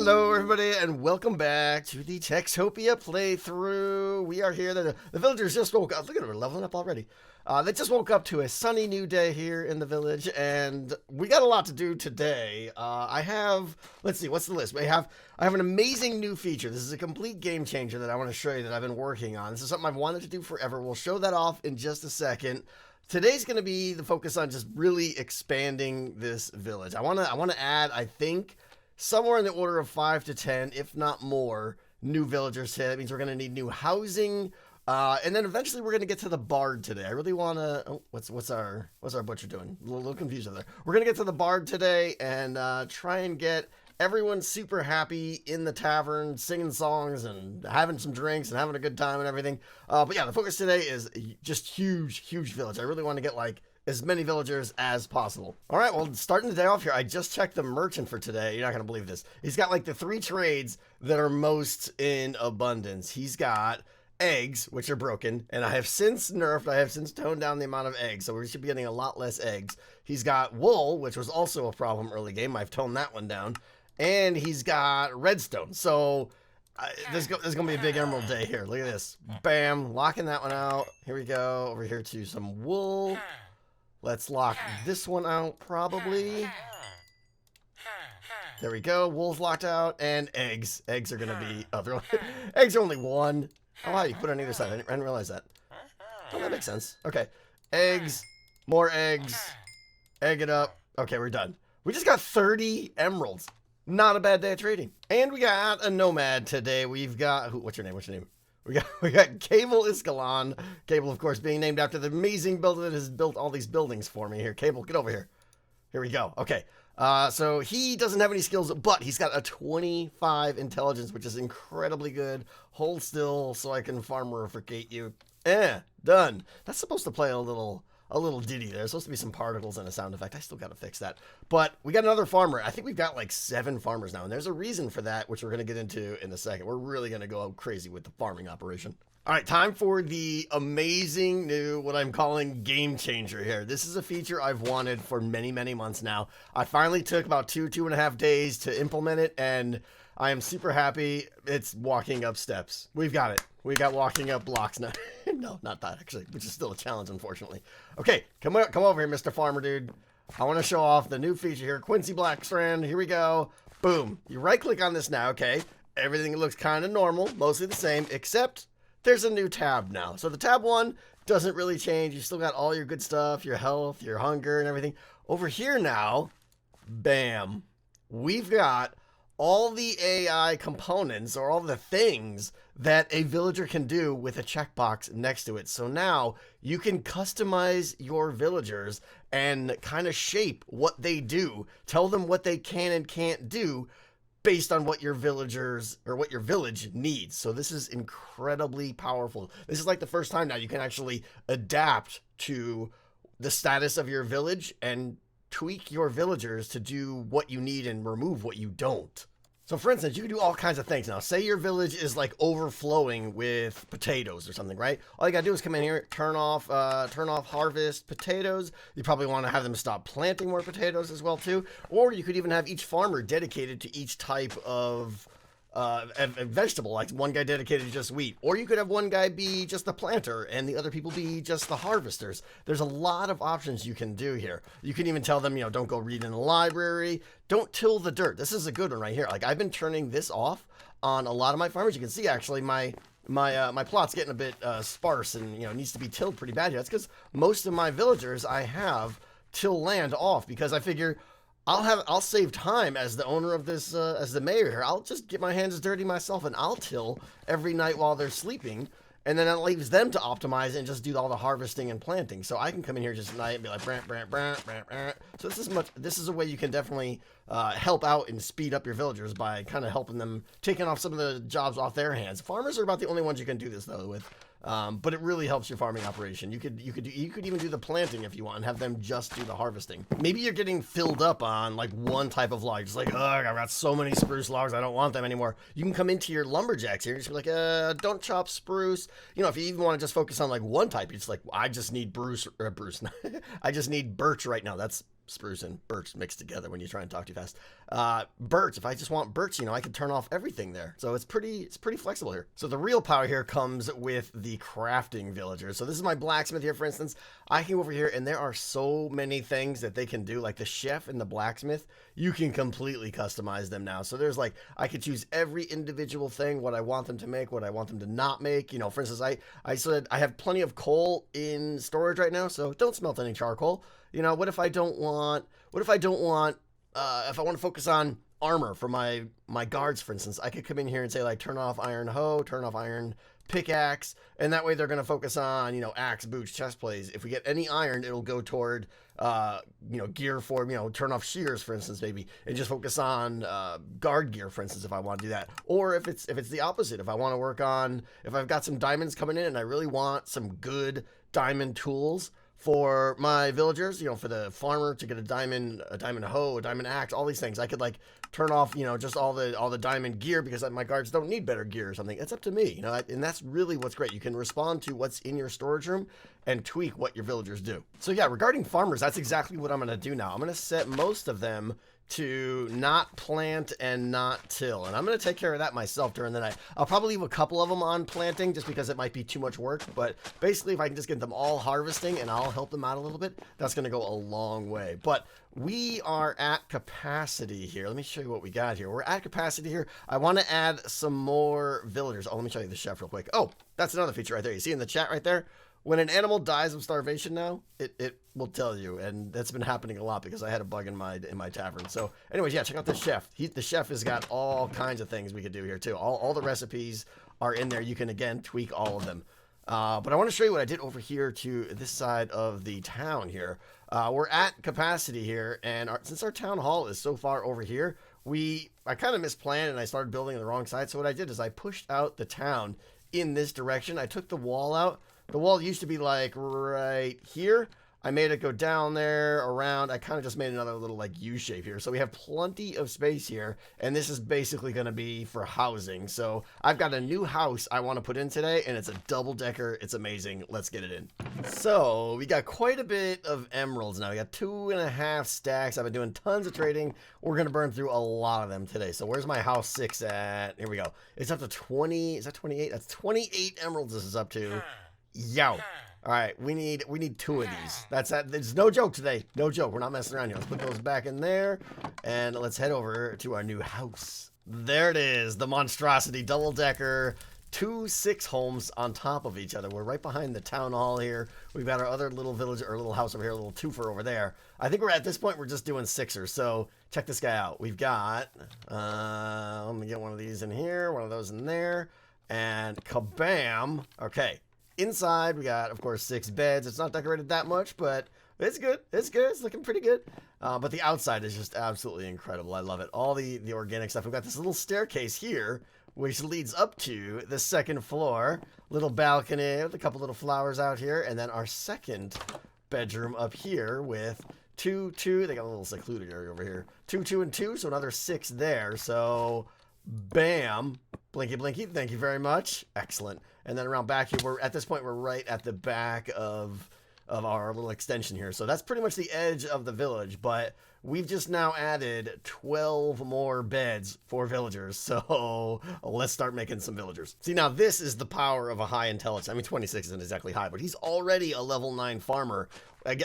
Hello everybody and welcome back to the Techtopia playthrough. We are here. The villagers just woke up. Look at them, we're leveling up already. They just woke up to a sunny new day here in the village, and we got a lot to do today. Let's see, what's the list? I have an amazing new feature. This is a complete game changer that I want to show you that I've been working on. This is something I've wanted to do forever. We'll show that off in just a second. Today's going to be the focus on just really expanding this village. I want to add, I think, somewhere in the order of 5 to 10, if not more, new villagers today. That means we're going to need new housing, and then eventually we're going to get to the bard today. I really want to. Oh, what's our butcher doing? A little confused over there. We're going to get to the bard today and try and get everyone super happy in the tavern, singing songs and having some drinks and having a good time and everything. But yeah, the focus today is just huge village. I really want to get like as many villagers as possible. All right, well, starting the day off here, I just checked the merchant for today. You're not gonna believe this. He's got like the 3 trades that are most in abundance. He's got eggs, which are broken, and I have since toned down the amount of eggs, so we should be getting a lot less eggs. He's got wool, which was also a problem early game. I've toned that one down. And he's got redstone. So there's gonna be a big emerald day here. Look at this. Bam, locking that one out. Here we go, over here to some wool. Let's lock this one out, probably. There we go. Wool's locked out. And eggs. Eggs are going to be... Oh, eggs are only 1. Oh, wow. You put it on either side. I didn't realize that. Oh, that makes sense. Okay. Eggs. More eggs. Egg it up. Okay, we're done. We just got 30 emeralds. Not a bad day of trading. And we got a nomad today. We've got... What's your name? We got Cable Iskalon. Cable, of course, being named after the amazing builder that has built all these buildings for me here. Cable, get over here. Here we go. Okay. So he doesn't have any skills, but he's got a 25 intelligence, which is incredibly good. Hold still so I can farmerificate you. Done. That's supposed to play a little ditty there. There's supposed to be some particles and a sound effect. I still got to fix that. But we got another farmer. I think we've got like 7 farmers now, and there's a reason for that, which we're going to get into in a second. We're really going to go crazy with the farming operation. All right, time for the amazing new, what I'm calling game changer here. This is a feature I've wanted for many months now. I finally took about 2.5 days to implement it, and I am super happy. It's walking up steps. We've got it. We got walking up blocks now. No, not that actually, which is still a challenge, unfortunately. Okay, come over here, Mr. Farmer Dude. I want to show off the new feature here, Quincy Blackstrand. Here we go. Boom. You right-click on this now, okay? Everything looks kind of normal, mostly the same, except there's a new tab now. So the tab 1 doesn't really change. You still got all your good stuff, your health, your hunger, and everything. Over here now, bam, we've got all the AI components, or all the things that a villager can do with a checkbox next to it. So now you can customize your villagers and kind of shape what they do, tell them what they can and can't do based on what your villagers or what your village needs. So this is incredibly powerful. This is like the first time now you can actually adapt to the status of your village and tweak your villagers to do what you need and remove what you don't. So for instance, you can do all kinds of things now. Say your village is like overflowing with potatoes or something, right? All you gotta do is come in here, turn off harvest potatoes. You probably want to have them stop planting more potatoes as well too. Or you could even have each farmer dedicated to each type of a vegetable, like one guy dedicated to just wheat. Or you could have one guy be just the planter and the other people be just the harvesters. There's a lot of options you can do here. You can even tell them, don't go read in the library. Don't till the dirt. This is a good one right here. Like I've been turning this off on a lot of my farmers. You can see actually my plot's getting a bit sparse and needs to be tilled pretty bad here. That's because most of my villagers I have till land off, because I figure I'll save time as the owner of this, as the mayor here. I'll just get my hands dirty myself and I'll till every night while they're sleeping. And then that leaves them to optimize and just do all the harvesting and planting. So I can come in here just tonight and be like, brant, brant, brant, brant, brant. So this is a way you can definitely help out and speed up your villagers by kind of helping them, taking off some of the jobs off their hands. Farmers are about the only ones you can do this though with. But it really helps your farming operation. You could even do the planting if you want and have them just do the harvesting. Maybe you're getting filled up on like one type of log. Just like, oh, I've got so many spruce logs, I don't want them anymore. You can come into your lumberjacks here and just be like, don't chop spruce. If you even want to just focus on like one type, it's like, I just need I just need birch right now. That's spruce and birch mixed together when you try and talk too fast. Birch, if I just want birch, I could turn off everything there. So it's pretty flexible here. So the real power here comes with the crafting villagers. So this is my blacksmith here, for instance. I can go over here and there are so many things that they can do, like the chef and the blacksmith. You can completely customize them now. So there's I could choose every individual thing, what I want them to make, what I want them to not make. For instance, I said I have plenty of coal in storage right now, so don't smelt any charcoal. What if I don't want, if I want to focus on armor for my guards, for instance, I could come in here and say turn off iron hoe, turn off iron pickaxe, and that way they're going to focus on, axe, boots, chest plates. If we get any iron, it'll go toward, gear for, turn off shears, for instance, maybe, and just focus on guard gear, for instance, if I want to do that. Or if it's the opposite, if I want to work on, if I've got some diamonds coming in and I really want some good diamond tools for my villagers, for the farmer to get a diamond hoe, a diamond axe, all these things. I could turn off, just all the diamond gear because my guards don't need better gear or something. It's up to me, and that's really what's great. You can respond to what's in your storage room and tweak what your villagers do. So yeah, regarding farmers, that's exactly what I'm going to do now. I'm going to set most of them to not plant and not till, and I'm going to take care of that myself during the night. I'll probably leave a couple of them on planting just because it might be too much work, but basically if I can just get them all harvesting and I'll help them out a little bit, that's going to go a long way. But we are at capacity here. Let me show you what we got here. We're at capacity here. I want to add some more villagers. Oh, let me show you the chef real quick. Oh, that's another feature right there. You see in the chat right there? When an animal dies of starvation now, it will tell you, and that's been happening a lot because I had a bug in my tavern. So anyways, yeah, check out the chef. The chef has got all kinds of things we could do here too. All the recipes are in there. You can, again, tweak all of them. But I want to show you what I did over here to this side of the town here. We're at capacity here, and since our town hall is so far over here, I kind of misplanned and I started building on the wrong side. So what I did is I pushed out the town in this direction. I took the wall out. The wall used to be right here. I made it go down there, around. I kind of just made another little U shape here. So we have plenty of space here, and this is basically going to be for housing. So I've got a new house I want to put in today, and it's a double-decker. It's amazing. Let's get it in. So we got quite a bit of emeralds now. We got 2.5 stacks. I've been doing tons of trading. We're going to burn through a lot of them today. So where's my house 6 at? Here we go. It's up to 20. Is that 28? That's 28 emeralds this is up to. Yow. All right, we need 2 of these. That's that. There's no joke today. No joke. We're not messing around here. Let's put those back in there, and let's head over to our new house. There it is, the monstrosity double-decker, 2 6 homes on top of each other. We're right behind the town hall here. We've got our other little village or little house over here, a little twofer over there. I think we're at this point we're just doing 6ers. So check this guy out. We've got let me get one of these in here, one of those in there, and kabam. Okay. Inside, we got, of course, 6 beds. It's not decorated that much, but it's good. It's good. It's looking pretty good. But the outside is just absolutely incredible. I love it. All the organic stuff. We've got this little staircase here, which leads up to the 2nd floor. Little balcony with a couple little flowers out here. And then our 2nd bedroom up here with 2, 2. They got a little secluded area over here. 2, 2, and 2. So another 6 there. So, bam. Blinky, blinky. Thank you very much. Excellent. And then around back here, at this point, we're right at the back of our little extension here. So that's pretty much the edge of the village, but we've just now added 12 more beds for villagers. So let's start making some villagers. See, now this is the power of a high intelligence. I mean, 26 isn't exactly high, but he's already a level 9 farmer.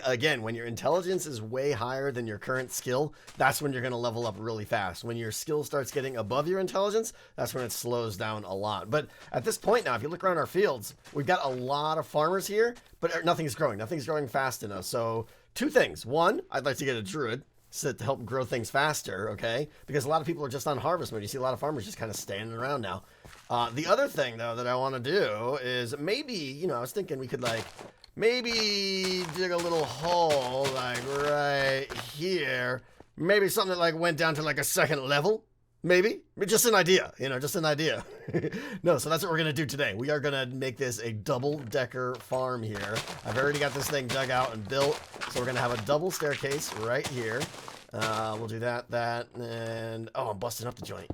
Again, when your intelligence is way higher than your current skill, that's when you're going to level up really fast. When your skill starts getting above your intelligence, that's when it slows down a lot. But at this point now, if you look around our fields, we've got a lot of farmers here, but nothing's growing. Nothing's growing fast enough. So 2 things. 1, I'd like to get a druid to help grow things faster, okay? Because a lot of people are just on harvest mode. You see a lot of farmers just kind of standing around now. The other thing, though, that I want to do is maybe, I was thinking we could, maybe dig a little hole, right here. Maybe something that, went down to, a 2nd level. Maybe. Just an idea, just an idea. No, so that's what we're going to do today. We are going to make this a double-decker farm here. I've already got this thing dug out and built, so we're going to have a double staircase right here. We'll do that, and... Oh, I'm busting up the joint.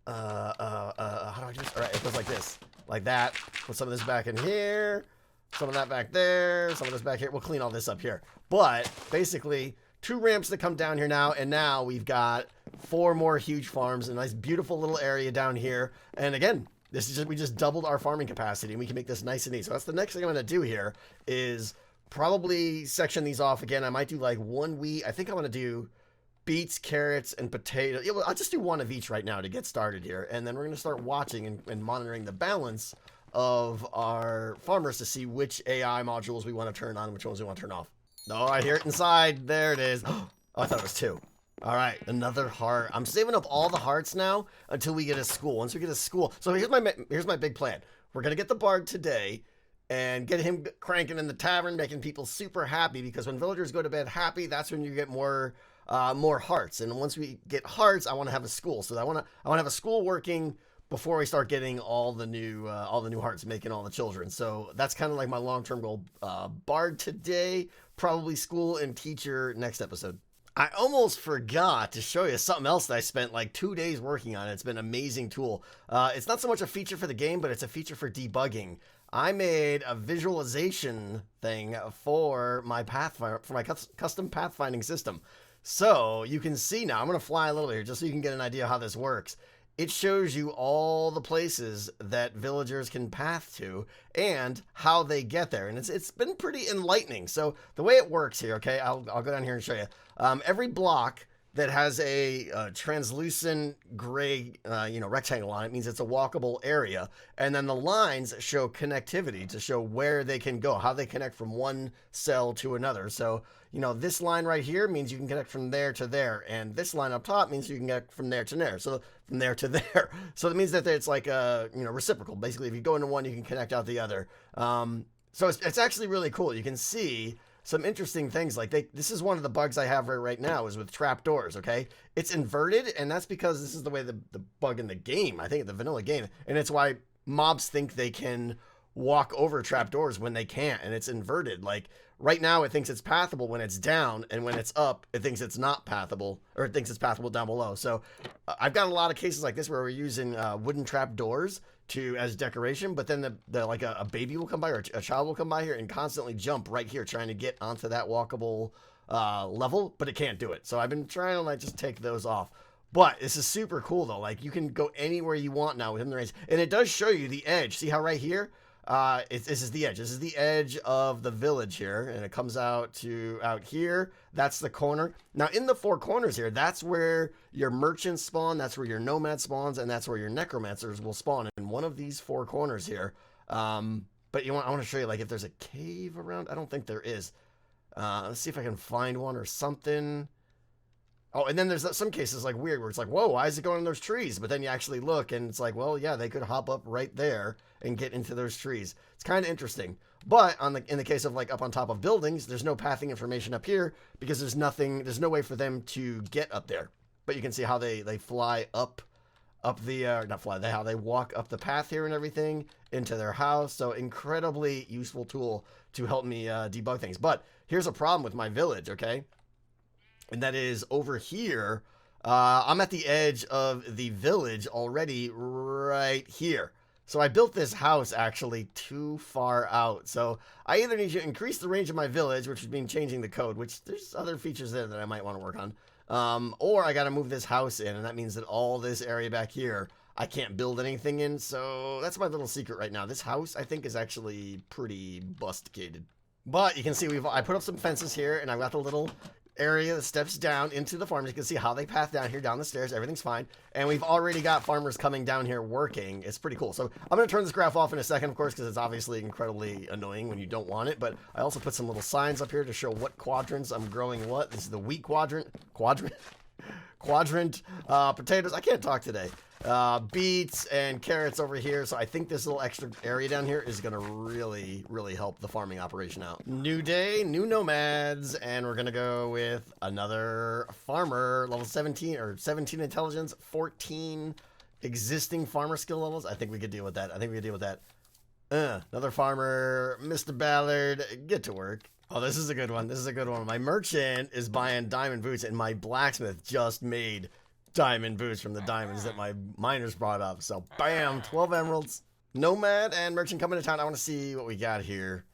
How do I do this? All right, it goes like this. Like that. Put some of this back in here. Some of that back there. Some of this back here. We'll clean all this up here. But, basically... 2 ramps that come down here now, and now we've got 4 more huge farms, a nice beautiful little area down here. And again, this is we just doubled our farming capacity, and we can make this nice and neat. So that's the next thing I'm going to do here is probably section these off again. I might do like 1 wheat. I think I'm going to do beets, carrots, and potatoes. Yeah, well, I'll just do 1 of each right now to get started here. And then we're going to start watching and monitoring the balance of our farmers to see which AI modules we want to turn on and which ones we want to turn off. Oh, I hear it inside. There it is. Oh, I thought it was 2. All right, another heart. I'm saving up all the hearts now until we get a school. Once we get a school. So here's my big plan. We're going to get the bard today and get him cranking in the tavern, making people super happy, because when villagers go to bed happy, that's when you get more hearts. And once we get hearts, I want to have a school. So I want to have a school working before we start getting all the new hearts, making all the children. So that's kind of like my long-term goal. Bard today, probably school and teacher next episode. I almost forgot to show you something else that I spent like 2 days working on. It's been an amazing tool. It's not so much a feature for the game, but it's a feature for debugging. I made a visualization thing for my custom pathfinding system. So you can see now, I'm going to fly a little bit here just so you can get an idea how this works. It shows you all the places that villagers can path to and how they get there. And it's been pretty enlightening. So the way it works here, okay, I'll go down here and show you. Every block that has a translucent gray, rectangle on it means it's a walkable area. And then the lines show connectivity to show where they can go, how they connect from one cell to another. So, this line right here means you can connect from there to there. And this line up top means you can get from there to there. So from there to there. So it means that it's like a, reciprocal. Basically, if you go into one, you can connect out the other. So it's actually really cool. You can see some interesting things. Like this is one of the bugs I have right now is with trapdoors, okay? It's inverted, and that's because this is the way the bug in the game, I think the vanilla game, and it's why mobs think they can walk over trapdoors when they can't, and it's inverted. Like right now it thinks it's pathable when it's down, and when it's up it thinks it's not pathable, or it thinks it's pathable down below. So I've got a lot of cases like this where we're using wooden trapdoors as decoration, but then like a baby will come by, or a child will come by here and constantly jump right here trying to get onto that walkable level, but it can't do it. So I've been trying to like just take those off. But this is super cool though. Like you can go anywhere you want now within the range, and it does show you the edge. See how right here this is the edge. This is the edge of the village here, and it comes out here. That's the corner. Now in the 4 corners here, that's where your merchants spawn, that's where your nomad spawns, and that's where your necromancers will spawn in one of these 4 corners here. But I want to show you like if there's a cave around. I don't think there is. Let's see if I can find one or something. Oh, and then there's some cases like weird where it's like, whoa, why is it going in those trees? But then you actually look and it's like, well, yeah, they could hop up right there and get into those trees. It's kind of interesting. But in the case of like up on top of buildings, there's no pathing information up here because there's no way for them to get up there. But you can see how they fly up how they walk up the path here and everything into their house. So incredibly useful tool to help me debug things. But here's a problem with my village, okay? And that is over here, I'm at the edge of the village already right here. So I built this house actually too far out. So I either need to increase the range of my village, which would mean changing the code, which there's other features there that I might want to work on. Or I got to move this house in, and that means that all this area back here, I can't build anything in. So that's my little secret right now. This house, I think, is actually pretty busticated. But you can see I put up some fences here, and I've got the little area that steps down into the farm. You can see how they path down here, down the stairs. Everything's fine. And we've already got farmers coming down here working. It's pretty cool. So I'm going to turn this graph off in a second, of course, because it's obviously incredibly annoying when you don't want it. But I also put some little signs up here to show what quadrants I'm growing what. This is the wheat quadrant. Potatoes. I can't talk today. Beets and carrots over here. So I think this little extra area down here is going to really, really help the farming operation out. New day, new nomads, and we're going to go with another farmer, level 17 or 17 intelligence, 14 existing farmer skill levels. I think we could deal with that. Another farmer, Mr. Ballard, get to work. Oh, this is a good one. My merchant is buying diamond boots, and my blacksmith just made diamond boots from the diamonds that my miners brought up. So, bam, 12 emeralds. Nomad and merchant coming to town. I want to see what we got here.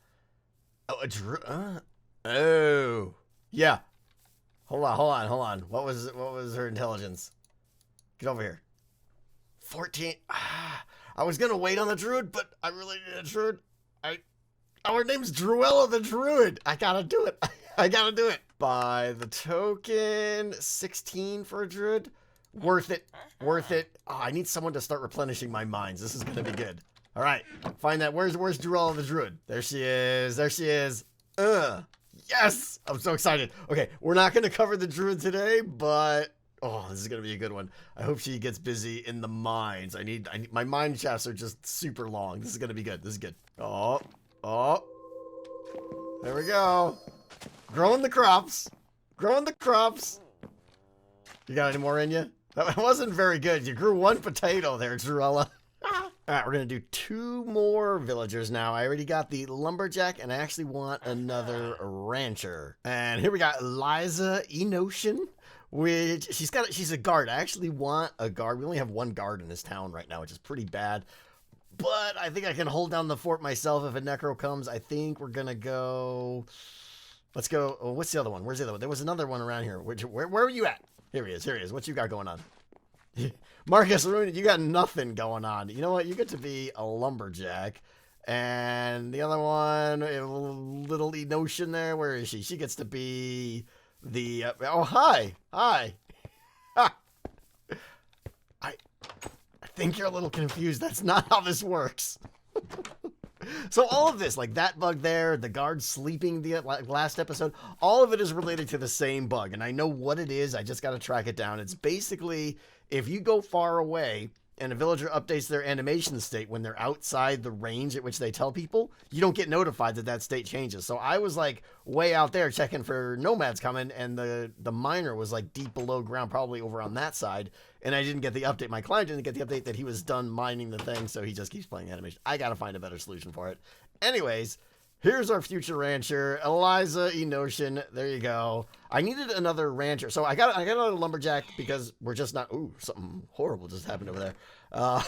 Oh, yeah. Hold on. What was her intelligence? Get over here. 14. I was gonna wait on the druid, but I really need a druid. Our name's Druella the Druid. I gotta do it. I gotta do it. Buy the token. 16 for a druid. Worth it. Worth it. Oh, I need someone to start replenishing my mines. This is gonna be good. All right. Find that. Where's Druella the Druid? There she is. There she is. Yes. I'm so excited. Okay. We're not gonna cover the druid today, but oh, this is gonna be a good one. I hope she gets busy in the mines. I need my mine shafts are just super long. This is gonna be good. This is good. Oh, there we go. Growing the crops. Growing the crops. You got any more in you? That wasn't very good. You grew one potato there, Druella. All right, we're gonna do 2 more villagers now. I already got the lumberjack, and I actually want another rancher. And here we got Eliza Enotion. Which she's a guard. I actually want a guard. We only have 1 guard in this town right now, which is pretty bad. But I think I can hold down the fort myself if a necro comes. I think we're gonna go. Let's go. Oh, what's the other one? Where's the other one? There was another one around here. Where are you at? Here he is. Here he is. What you got going on? Marcus Rooney, you got nothing going on. You know what? You get to be a lumberjack. And the other one, a little Enotion there. Where is she? She gets to be the oh, hi I think you're a little confused. That's not how this works. So all of this, like that bug there, the guard sleeping the last episode, all of it is related to the same bug, and I know what it is. I just got to track it down. It's basically if you go far away and a villager updates their animation state when they're outside the range at which they tell people, you don't get notified that that state changes. So I was like way out there checking for nomads coming, and the miner was like deep below ground, probably over on that side, and I didn't get the update. My client didn't get the update that he was done mining the thing, so he just keeps playing animation. I gotta find a better solution for it. Anyways, here's our future rancher, Eliza Enotion. There you go. I needed another rancher. So I got another lumberjack because we're just not... Ooh, something horrible just happened over there. I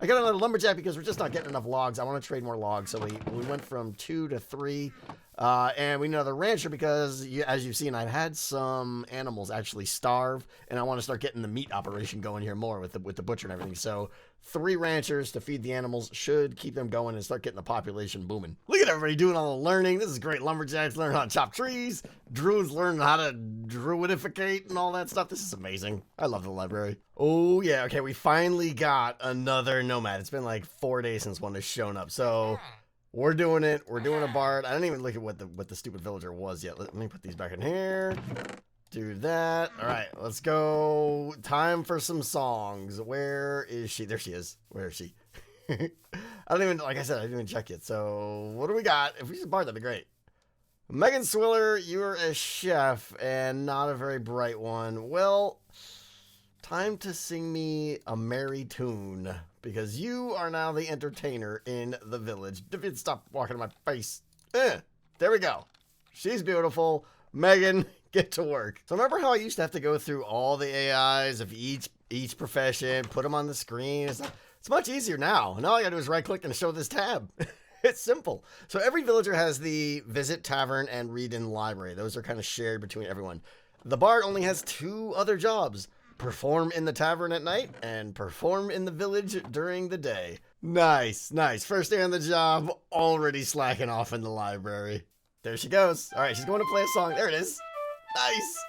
got another lumberjack because we're just not getting enough logs. I want to trade more logs. So we went from 2 to 3. And we need another rancher because, as you've seen, I've had some animals actually starve. And I want to start getting the meat operation going here more with the butcher and everything. So 3 ranchers to feed the animals should keep them going and start getting the population booming. Look at everybody doing all the learning. This is great. Lumberjacks learn how to chop trees. Druids learn how to druidificate and all that stuff. This is amazing. I love the library. Oh, yeah. Okay, we finally got another nomad. It's been like 4 days since one has shown up. So we're doing it. We're doing a bard. I didn't even look at what the stupid villager was yet. Let me put these back in here. Do that. All right, let's go. Time for some songs. Where is she? There she is. Where is she? I don't even, like I said, I didn't even check yet. So what do we got? If we just bard, that'd be great. Megan Swiller, you're a chef and not a very bright one. Well, time to sing me a merry tune because you are now the entertainer in the village. David, stop walking in my face. There we go. She's beautiful. Megan, get to work. So remember how I used to have to go through all the AIs of each profession, put them on the screen? It's much easier now. Now all I gotta do is right click and show this tab. It's simple. So every villager has the visit tavern and read in library. Those are kind of shared between everyone. The bard only has 2 other jobs: perform in the tavern at night and perform in the village during the day. Nice, nice. First day on the job, already slacking off in the library. There she goes. All right, she's going to play a song. There it is. Nice.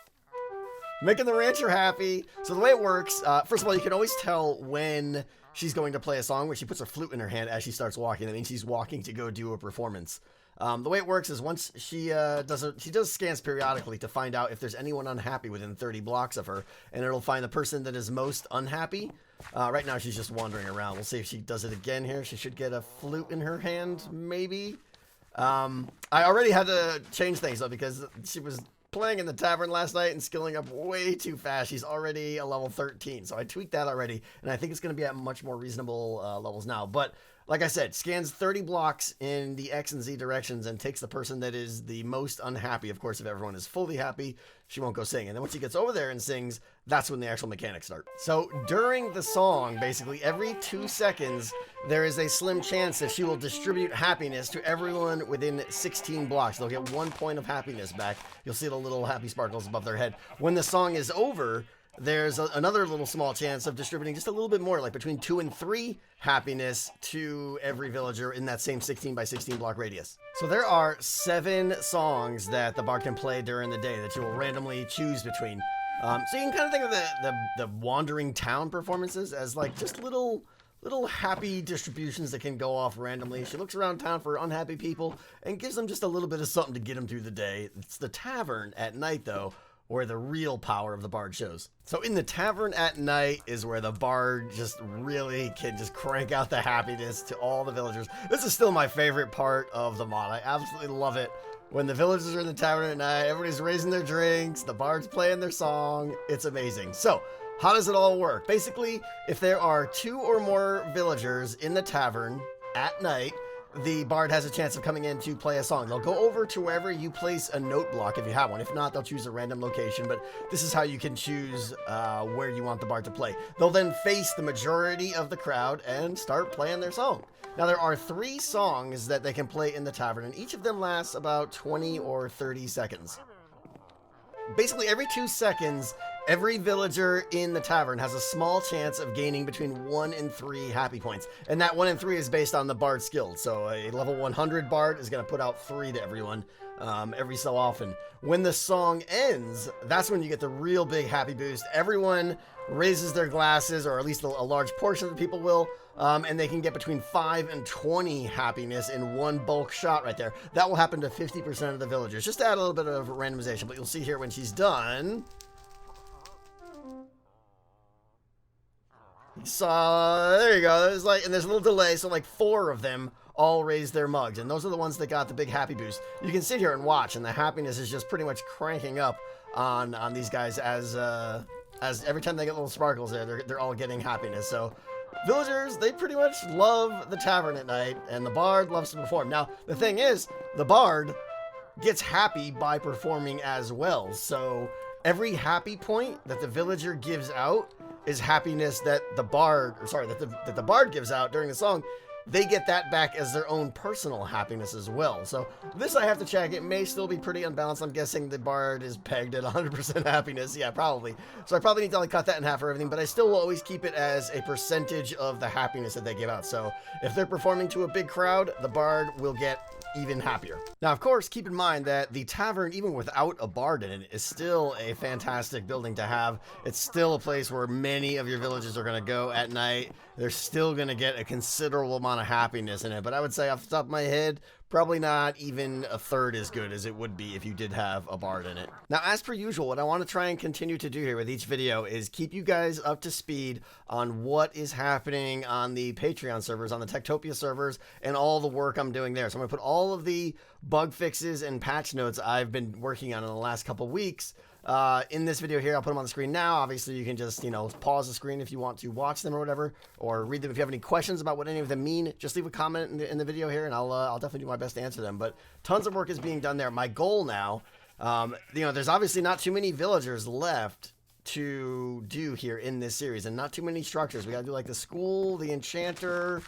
Making the rancher happy. So the way it works, first of all, you can always tell when she's going to play a song when she puts her flute in her hand as she starts walking. That means she's walking to go do a performance. The way it works is once she does scans periodically to find out if there's anyone unhappy within 30 blocks of her, and it'll find the person that is most unhappy. Right now she's just wandering around. We'll see if she does it again here. She should get a flute in her hand, maybe. I already had to change things though because she was playing in the tavern last night and skilling up way too fast. She's already a level 13, so I tweaked that already, and I think it's going to be at much more reasonable levels now. But like I said, scans 30 blocks in the X and Z directions and takes the person that is the most unhappy. Of course, if everyone is fully happy, she won't go sing. And then once she gets over there and sings, that's when the actual mechanics start. So during the song, basically every 2 seconds, there is a slim chance that she will distribute happiness to everyone within 16 blocks. They'll get 1 point of happiness back. You'll see the little happy sparkles above their head. When the song is over, there's another little small chance of distributing just a little bit more, like between 2 and 3 happiness to every villager in that same 16 by 16 block radius. So there are 7 songs that the bard can play during the day that you will randomly choose between. So you can kind of think of the wandering town performances as like just little happy distributions that can go off randomly. She looks around town for unhappy people and gives them just a little bit of something to get them through the day. It's the tavern at night, though, where the real power of the bard shows. So in the tavern at night is where the bard just really can just crank out the happiness to all the villagers. This is still my favorite part of the mod. I absolutely love it. When the villagers are in the tavern at night, everybody's raising their drinks, the bard's playing their song. It's amazing. So how does it all work? Basically, if there are 2 or more villagers in the tavern at night, the bard has a chance of coming in to play a song. They'll go over to wherever you place a note block if you have one. If not, they'll choose a random location, but this is how you can choose where you want the bard to play. They'll then face the majority of the crowd and start playing their song. Now, there are 3 songs that they can play in the tavern, and each of them lasts about 20 or 30 seconds. Basically, every 2 seconds, every villager in the tavern has a small chance of gaining between 1 and 3 happy points. And that 1 and 3 is based on the bard skill. So a level 100 bard is going to put out 3 to everyone every so often. When the song ends, that's when you get the real big happy boost. Everyone raises their glasses, or at least a large portion of the people will, and they can get between 5 and 20 happiness in one bulk shot right there. That will happen to 50% of the villagers, just to add a little bit of randomization. But you'll see here when she's done. So there you go. There's and there's a little delay, so like 4 of them all raise their mugs, and those are the ones that got the big happy boost. You can sit here and watch, and the happiness is just pretty much cranking up on these guys as every time they get little sparkles there, they're all getting happiness. So villagers, they pretty much love the tavern at night, and the bard loves to perform. Now, the thing is, the bard gets happy by performing as well. So every happy point that the villager gives out is happiness that the bard, that the bard gives out during the song. They get that back as their own personal happiness as well. So this I have to check. It may still be pretty unbalanced. I'm guessing the bard is pegged at 100% happiness. Yeah, probably. So I probably need to cut that in half for everything, but I still will always keep it as a percentage of the happiness that they give out. So if they're performing to a big crowd, the bard will get even happier. Now, of course, keep in mind that the tavern, even without a bard in it, is still a fantastic building to have. It's still a place where many of your villagers are going to go at night. They're still going to get a considerable amount of happiness in it. But I would say off the top of my head, probably not even a third as good as it would be if you did have a bard in it. Now, as per usual, what I want to try and continue to do here with each video is keep you guys up to speed on what is happening on the Patreon servers, on the Techtopia servers, and all the work I'm doing there. So I'm going to put all of the bug fixes and patch notes I've been working on in the last couple weeks in this video here. I'll put them on the screen now. Obviously, you can just, pause the screen if you want to watch them or whatever, or read them. If you have any questions about what any of them mean, just leave a comment in the video here, and I'll definitely do my best to answer them. But tons of work is being done there. My goal now, there's obviously not too many villagers left to do here in this series, and not too many structures. We gotta do like the school, the enchanter,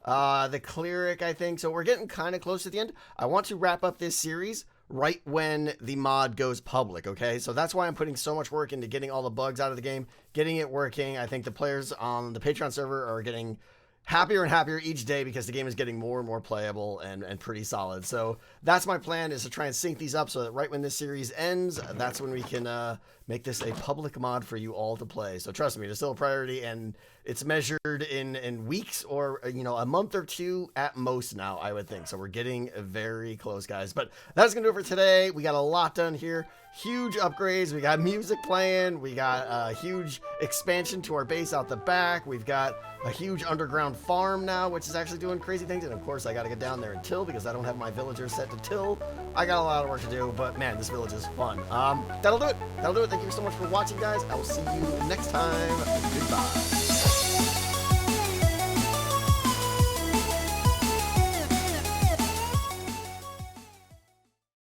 the cleric, I think. So we're getting kind of close to the end. I want to wrap up this series right when the mod goes public, okay? So that's why I'm putting so much work into getting all the bugs out of the game, getting it working. I think the players on the Patreon server are getting happier and happier each day because the game is getting more and more playable and pretty solid. So that's my plan, is to try and sync these up so that right when this series ends, that's when we can make this a public mod for you all to play. So trust me, it's still a priority, and it's measured in weeks or, a month or 2 at most now, I would think. So we're getting very close, guys. But that's going to do it for today. We got a lot done here. Huge upgrades. We got music playing. We got a huge expansion to our base out the back. We've got a huge underground farm now, which is actually doing crazy things. And of course, I got to get down there and till, because I don't have my villagers set to till. I got a lot of work to do, but man, this village is fun. That'll do it. That'll do it. Thank you so much for watching, guys. I will see you next time. Goodbye.